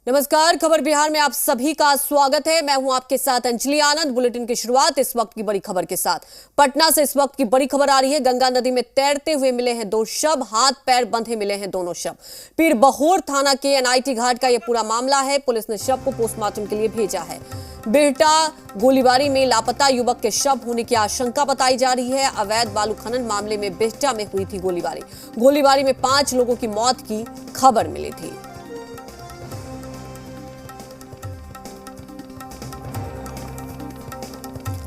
नमस्कार, खबर बिहार में आप सभी का स्वागत है। मैं हूं आपके साथ अंजलि आनंद। बुलेटिन की शुरुआत इस वक्त की बड़ी खबर के साथ। पटना से इस वक्त की बड़ी खबर आ रही है। गंगा नदी में तैरते हुए मिले हैं दो शव, हाथ पैर बंधे मिले हैं दोनों शव। पीरबहोर थाना के एनआईटी घाट का यह पूरा मामला है। पुलिस ने शव को पोस्टमार्टम के लिए भेजा है। बिहटा गोलीबारी में लापता युवक के शव होने की आशंका बताई जा रही है। अवैध बालू खनन मामले में बिहटा में हुई थी गोलीबारी में 5 लोगों की मौत की खबर मिली थी।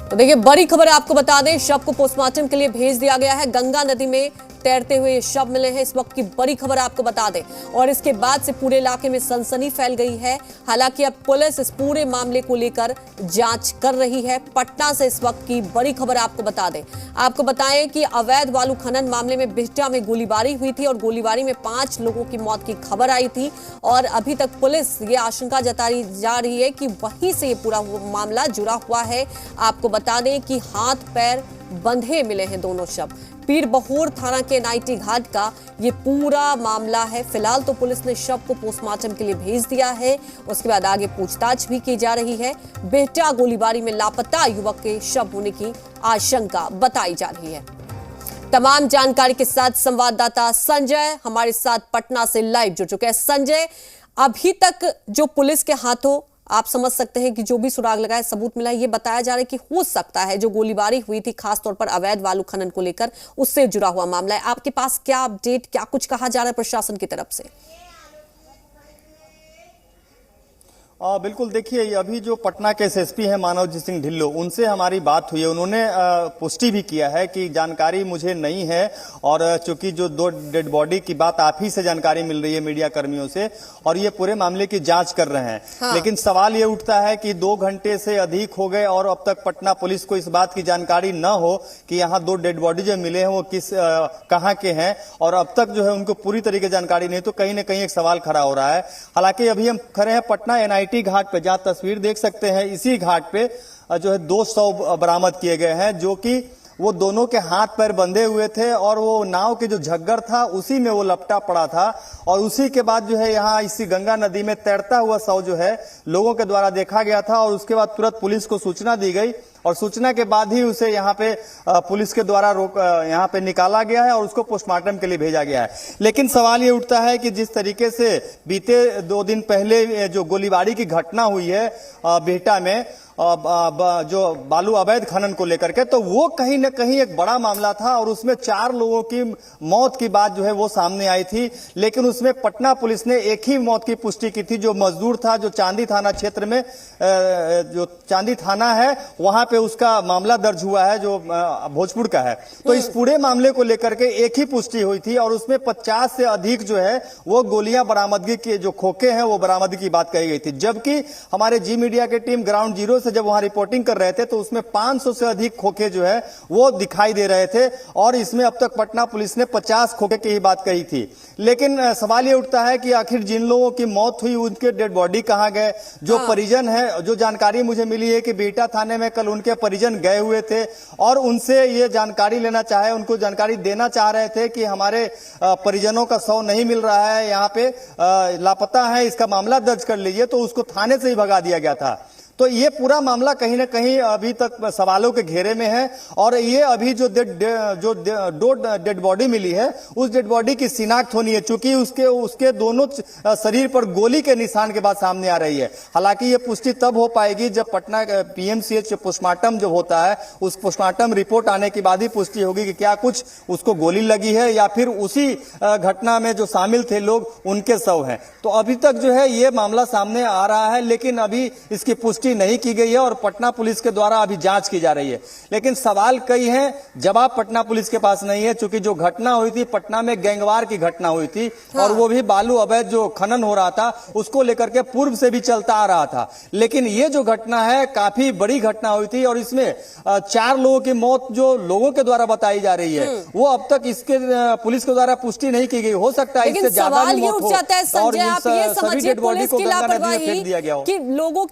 तो देखिए, बड़ी खबर आपको बता दें, शव को पोस्टमार्टम के लिए भेज दिया गया है। गंगा नदी में तैरते हुए ये शव मिले हैं। इस वक्त की बड़ी खबर आपको बता दें, और इसके बाद से पूरे इलाके में सनसनी फैल गई है। हालांकि अब पुलिस इस पूरे मामले को लेकर जांच कर रही है। पटना से इस वक्त की बड़ी खबर आपको बता दें, आपको बताएं कि अवैध बालू खनन मामले में बिहटा में गोलीबारी हुई थी और गोलीबारी में 5 लोगों की मौत की खबर आई थी। और अभी तक पुलिस ये आशंका जताई जा रही है कि वहीं से ये पूरा मामला जुड़ा हुआ है। आपको बता दें कि हाथ पैर बंधे मिले हैं दोनों शव। पीरबहोर थाना के एनआईटी घाट का ये पूरा मामला है। फिलहाल तो पुलिस ने शव को पोस्टमार्टम के लिए भेज दिया है। उसके बाद आगे पूछताछ भी की जा रही है। बिहटा गोलीबारी में लापता युवक के शव होने की आशंका बताई जा रही है। तमाम जानकारी के साथ संवाददाता संजय हमारे साथ पटना से लाइव जुड़ चुके हैं। संजय, अभी तक जो पुलिस के हाथों आप समझ सकते हैं कि जो भी सुराग लगाए, सबूत मिला है, ये बताया जा रहा है कि हो सकता है जो गोलीबारी हुई थी खासतौर पर अवैध बालू खनन को लेकर, उससे जुड़ा हुआ मामला है। आपके पास क्या अपडेट, क्या कुछ कहा जा रहा है प्रशासन की तरफ से? बिल्कुल, देखिए, अभी जो पटना के एसएसपी हैं मानवजीत सिंह ढिल्लो, उनसे हमारी बात हुई है। उन्होंने पुष्टि भी किया है कि जानकारी मुझे नहीं है, और चूंकि जो 2 डेड बॉडी की बात आप ही से जानकारी मिल रही है मीडिया कर्मियों से, और ये पूरे मामले की जांच कर रहे हैं। हाँ। लेकिन सवाल ये उठता है कि 2 घंटे से अधिक हो गए और अब तक पटना पुलिस को इस बात की जानकारी न हो कि यहाँ 2 डेड बॉडी जो मिले हैं वो कहाँ के हैं, और अब तक जो है उनको पूरी तरीके जानकारी नहीं, तो कहीं न कहीं एक सवाल खड़ा हो रहा है। हालांकि अभी हम खड़े हैं पटना एनआईटी घाट पे, जहां तस्वीर देख सकते हैं, इसी घाट पे जो है 2 शव बरामद किए गए हैं, जो कि वो दोनों के हाथ पैर बंधे हुए थे और वो नाव के जो झग्गर था उसी में वो लपटा पड़ा था। और उसी के बाद जो है यहाँ इसी गंगा नदी में तैरता हुआ शव जो है लोगों के द्वारा देखा गया था, और उसके बाद तुरंत पुलिस को सूचना दी गई, और सूचना के बाद ही उसे यहाँ पे पुलिस के द्वारा यहाँ पे निकाला गया है और उसको पोस्टमार्टम के लिए भेजा गया है। लेकिन सवाल ये उठता है कि जिस तरीके से बीते 2 दिन पहले जो गोलीबारी की घटना हुई है बिहटा में, जो बालू अवैध खनन को लेकर के, तो वो कहीं न कहीं एक बड़ा मामला था, और उसमें 4 लोगों की मौत की बात जो है वो सामने आई थी। लेकिन उसमें पटना पुलिस ने एक ही मौत की पुष्टि की थी, जो मजदूर था, जो चांदी थाना क्षेत्र में, जो चांदी थाना है वहां पे उसका मामला दर्ज हुआ है, जो भोजपुर का है। तो इस पूरे मामले को लेकर के एक ही पुष्टि हुई थी, और उसमें 50 से अधिक जो है वो गोलियां बरामदगी के जो खोखे हैं वो बरामदगी की बात कही गई थी। जबकि हमारे जी मीडिया की टीम ग्राउंड जीरो से जब वहां रिपोर्टिंग कर रहे थे तो उसमें 500 से अधिक खोखे जो है वो दिखाई दे रहे थे, और इसमें अब तक पटना पुलिस ने 50 खोखे की ही बात कही थी। लेकिन सवाल ये उठता है कि आखिर जिन लोगों की मौत हुई उनके डेड बॉडी कहां गए? जो परिजन है, जो जानकारी मुझे मिली है कि बिहटा थाने में कल उनके परिजन गए हुए थे और उनसे ये जानकारी लेना चाहे, उनको जानकारी देना चाह रहे थे कि हमारे परिजनों का शव नहीं मिल रहा है, यहाँ पे लापता है, इसका मामला दर्ज कर लीजिए, तो उसको थाने से ही भगा दिया गया था। तो ये पूरा मामला कहीं ना कहीं अभी तक सवालों के घेरे में है, और ये अभी जो 2 डेड बॉडी मिली है, उस डेड बॉडी की शिनाख्त होनी है, चूंकि उसके दोनों शरीर पर गोली के निशान के बाद सामने आ रही है। हालांकि ये पुष्टि तब हो पाएगी जब पटना पीएमसीएच पोस्टमार्टम जो होता है, उस पोस्टमार्टम रिपोर्ट आने के बाद ही पुष्टि होगी कि क्या कुछ उसको गोली लगी है या फिर उसी घटना में जो शामिल थे लोग उनके शव हैं। तो अभी तक जो है ये मामला सामने आ रहा है, लेकिन अभी इसकी पुष्टि नहीं की गई है और पटना पुलिस के द्वारा अभी जांच की जा रही है। लेकिन सवाल कई हैं, जवाब पटना पुलिस के पास नहीं है, क्योंकि जो घटना हुई थी पटना में गैंगवार की घटना हुई थी। हाँ। और वो भी बालू अवैध जो खनन हो रहा था उसको लेकर के पूर्व से भी चलता आ रहा था। लेकिन ये जो घटना है काफी बड़ी घटना हुई थी, और इसमें 4 लोगों की मौत जो लोगों के द्वारा बताई जा रही है वो अब तक इसके पुलिस के द्वारा पुष्टि नहीं की गई। हो सकता है इससे ज्यादा मौत हो, और सभी डेड बॉडी को गंगा नदी में फेंक दिया गया हो। कि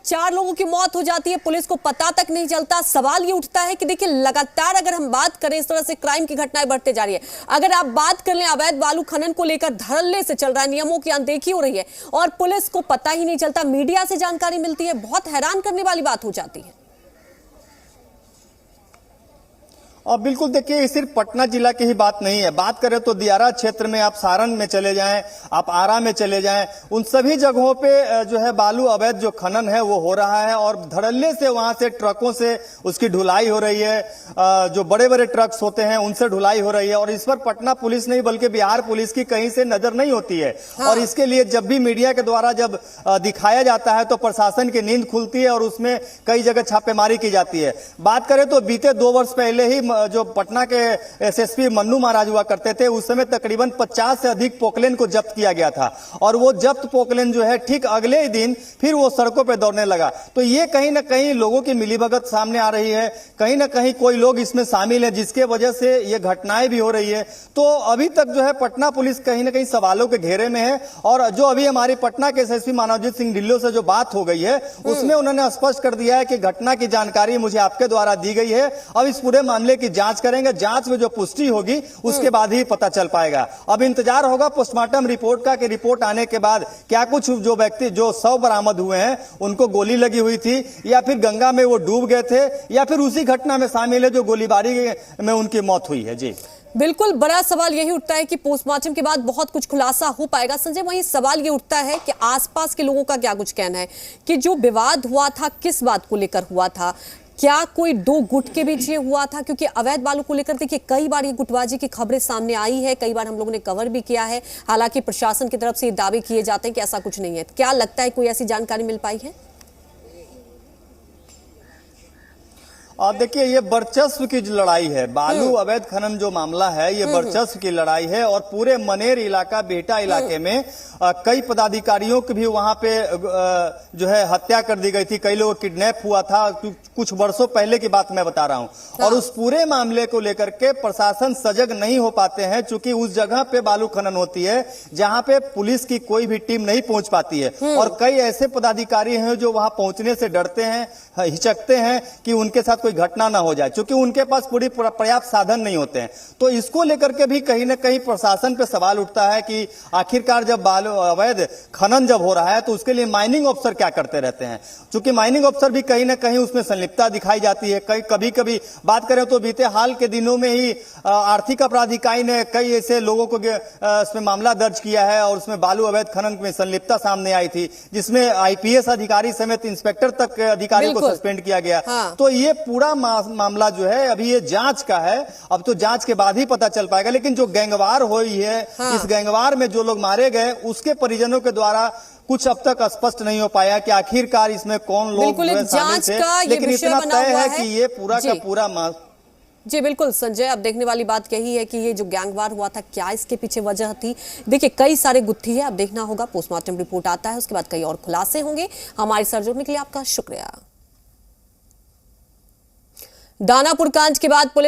4 लोगों की मौत हो जाती है, पुलिस को पता तक नहीं चलता। सवाल ये उठता है कि देखिए लगातार अगर हम बात करें इस तरह से क्राइम की घटनाएं बढ़ते जा रही है। अगर आप बात कर लें अवैध बालू खनन को लेकर धड़ल्ले से चल रहा है, नियमों की अनदेखी हो रही है और पुलिस को पता ही नहीं चलता, मीडिया से जानकारी मिलती है, बहुत हैरान करने वाली बात हो जाती है। और बिल्कुल देखिए, ये सिर्फ पटना जिला की ही बात नहीं है। बात करें तो दियारा क्षेत्र में, आप सारण में चले जाएं, आप आरा में चले जाएं, उन सभी जगहों पे जो है बालू अवैध जो खनन है वो हो रहा है और धड़ल्ले से वहां से ट्रकों से उसकी ढुलाई हो रही है। जो बड़े बड़े ट्रक्स होते हैं उनसे ढुलाई हो रही है और इस पर पटना पुलिस नहीं बल्कि बिहार पुलिस की कहीं से नजर नहीं होती है। हाँ। और इसके लिए जब भी मीडिया के द्वारा जब दिखाया जाता है तो प्रशासन की नींद खुलती है और उसमें कई जगह छापेमारी की जाती है। बात करें तो बीते 2 वर्ष पहले ही जो पटना के एसएसपी मन्नू महाराज हुआ करते थे, उस समय तकरीबन 50 से अधिक पोकलेन को जब्त किया गया था और वो जब्त पोकलेन जो है ठीक अगले ही दिन फिर वो सड़कों पे दौड़ने लगा। तो ये कहीं ना कहीं लोगों की मिलीभगत सामने आ रही है, कहीं ना कहीं कोई लोग इसमें शामिल है जिसके वजह से ये घटनाएं भी हो रही है। तो अभी तक जो है पटना पुलिस कहीं ना कहीं सवालों के घेरे में है और जो अभी हमारी पटना के एसएसपी मानवजीत सिंह ढिल्लों से जो बात हो गई है उसमें उन्होंने स्पष्ट कर दिया है कि घटना की जानकारी मुझे आपके द्वारा दी गई है, अब इस पूरे मामले की जांच करेंगे, जांच में जो पुष्टि होगी उसके बाद ही पता चल पाएगा। अब इंतजार होगा पोस्टमार्टम रिपोर्ट का कि रिपोर्ट आने के बाद क्या कुछ जो व्यक्ति जो शव बरामद हुए हैं उनको गोली लगी हुई थी या फिर गंगा में वो डूब गए थे या फिर उसी घटना में शामिल है जो गोलीबारी में उनकी मौत हुई है। जी बिल्कुल, बड़ा सवाल यही उठता है कि पोस्टमार्टम के बाद बहुत कुछ खुलासा हो पाएगा। संजय, वहीं सवाल ये उठता है कि आसपास के लोगों का क्या कुछ कहना है कि जो विवाद हुआ था किस बात को लेकर हुआ था, क्या कोई 2 गुट के बीच ये हुआ था? क्योंकि अवैध बालू को लेकर देखिए कई बार ये गुटबाजी की खबरें सामने आई है, कई बार हम लोगों ने कवर भी किया है, हालांकि प्रशासन की तरफ से ये दावे किए जाते हैं कि ऐसा कुछ नहीं है। क्या लगता है कोई ऐसी जानकारी मिल पाई है? और देखिए, ये वर्चस्व की जो लड़ाई है, बालू अवैध खनन जो मामला है ये वर्चस्व की लड़ाई है और पूरे मनेर इलाका, बेहटा इलाके में कई पदाधिकारियों की भी वहां पे जो है हत्या कर दी गई थी, कई लोग किडनैप हुआ था, कुछ वर्षों पहले की बात मैं बता रहा हूं। और उस पूरे मामले को लेकर के प्रशासन सजग नहीं हो पाते हैं क्योंकि उस जगह पे बालू खनन होती है जहां पे पुलिस की कोई भी टीम नहीं पहुंच पाती है और कई ऐसे पदाधिकारी हैं जो वहां पहुंचने से डरते हैं, हिचकते हैं कि उनके साथ कोई घटना ना हो जाए क्योंकि उनके पास पूरी पर्याप्त साधन नहीं होते हैं। तो इसको लेकर के भी कहीं ना कहीं प्रशासन पे सवाल उठता है कि आखिरकार जब अवैध खनन जब हो रहा है तो उसके लिए माइनिंग अफसर क्या करते रहते हैं, क्योंकि माइनिंग अफसर भी कहीं ना कहीं उसमें संलिप्तता दिखाई जाती है। कभी कभी बात करें तो बीते हाल के दिनों में ही आर्थिक अपराध इकाई ने कई ऐसे लोगों को इसमें मामला दर्ज किया है और उसमें बालू अवैध खनन में संलिप्तता सामने आई थी जिसमें आईपीएस अधिकारी समेत इंस्पेक्टर तक के अधिकारी को सस्पेंड किया गया। हाँ। तो ये पूरा मामला जो है अभी ये जांच का है, अब तो जांच के बाद ही पता चल पाएगा। लेकिन जो गैंगवार हुई है, हाँ। इस गैंगवार में जो लोग मारे गए उसके परिजनों के द्वारा कुछ अब तक स्पष्ट नहीं हो पाया कि आखिरकार इसमें कौन लोग शामिल थे। लेकिन इतना तय है कि ये पूरा का पूरा जी बिल्कुल संजय, अब देखने वाली बात यही है कि ये जो गैंगवार हुआ था क्या इसके पीछे वजह थी। देखिए कई सारे गुत्थी है, अब देखना होगा, पोस्टमार्टम रिपोर्ट आता है उसके बाद कई और खुलासे होंगे। हमारे साथ जुड़ने के लिए आपका शुक्रिया। दानापुर कांड के बाद पुलिस